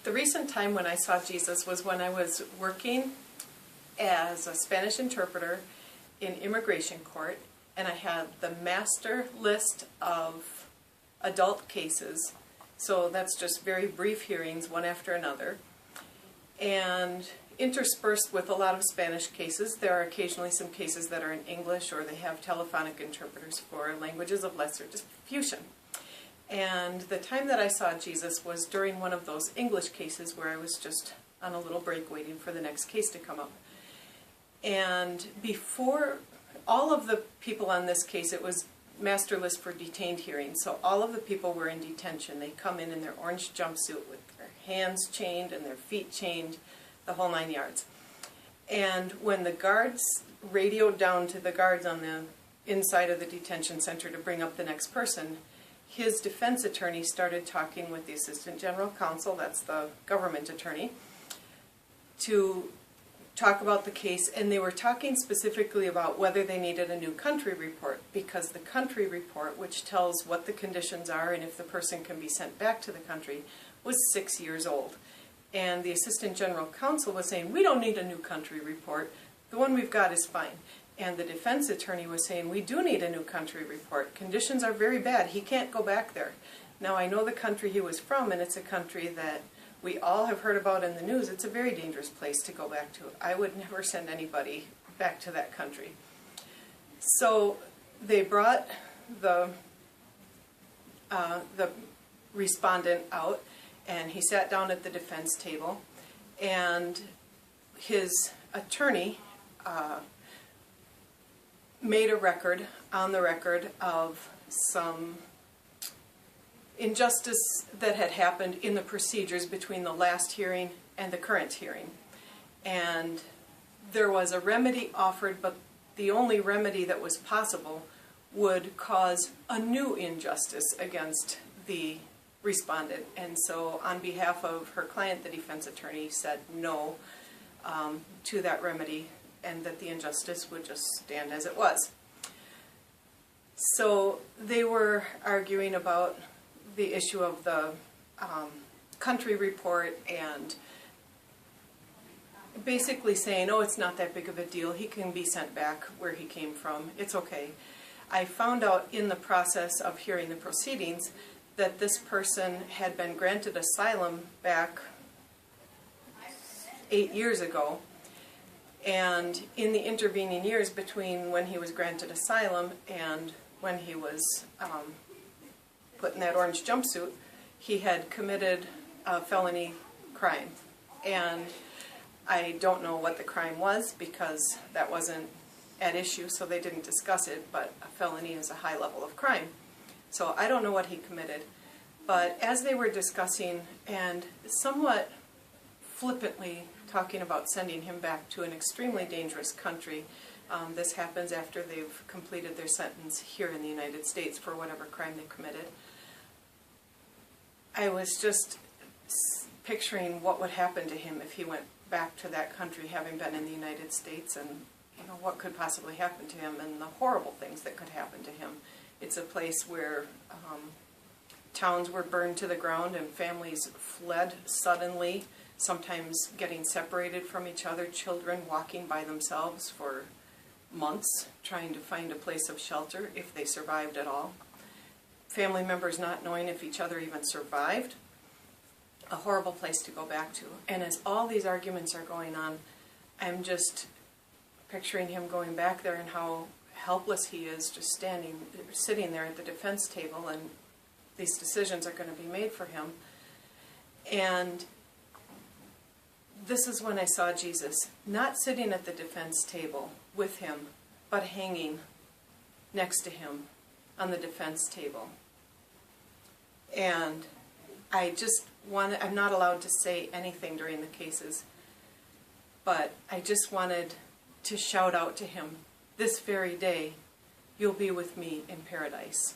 The recent time when I saw Jesus was when I was working as a Spanish interpreter in immigration court, and I had the master list of adult cases. So that's just very brief hearings, one after another. And interspersed with a lot of Spanish cases, there are occasionally some cases that are in English, or they have telephonic interpreters for languages of lesser diffusion. And the time that I saw Jesus was during one of those English cases where I was just on a little break waiting for the next case to come up. And before all of the people on this case, it was master list for detained hearings, so all of the people were in detention. They come in their orange jumpsuit with their hands chained and their feet chained, the whole 9 yards. And when the guards radioed down to the guards on the inside of the detention center to bring up the next person, his defense attorney started talking with the assistant general counsel, that's the government attorney, to talk about the case, and they were talking specifically about whether they needed a new country report, because the country report, which tells what the conditions are and if the person can be sent back to the country, was 6 years old. And the assistant general counsel was saying, we don't need a new country report, the one we've got is fine. And the defense attorney was saying, we do need a new country report. Conditions are very bad. He can't go back there. Now, I know the country he was from, and it's a country that we all have heard about in the news. It's a very dangerous place to go back to. I would never send anybody back to that country. So they brought the respondent out, and he sat down at the defense table, and his attorney made a record, on the record, of some injustice that had happened in the procedures between the last hearing and the current hearing. And there was a remedy offered, but the only remedy that was possible would cause a new injustice against the respondent. And so on behalf of her client, the defense attorney said no to that remedy, and that the injustice would just stand as it was. So they were arguing about the issue of the country report, and basically saying, oh, it's not that big of a deal, he can be sent back where he came from, it's okay. I found out in the process of hearing the proceedings that this person had been granted asylum back 8 years ago. And in the intervening years between when he was granted asylum and when he was put in that orange jumpsuit, he had committed a felony crime. And I don't know what the crime was, because that wasn't at issue, so they didn't discuss it, but a felony is a high level of crime. So I don't know what he committed. But as they were discussing, and somewhat flippantly talking about sending him back to an extremely dangerous country. This happens after they've completed their sentence here in the United States for whatever crime they committed. I was just picturing what would happen to him if he went back to that country, having been in the United States, and what could possibly happen to him, and the horrible things that could happen to him. It's a place where towns were burned to the ground and families fled suddenly, sometimes getting separated from each other, children walking by themselves for months trying to find a place of shelter if they survived at all. Family members not knowing if each other even survived. A horrible place to go back to. And as all these arguments are going on, I'm just picturing him going back there and how helpless he is, just sitting there at the defense table, and these decisions are going to be made for him. And this is when I saw Jesus, not sitting at the defense table with him, but hanging next to him on the defense table. And I'm not allowed to say anything during the cases, but I just wanted to shout out to him, this very day, you'll be with me in paradise.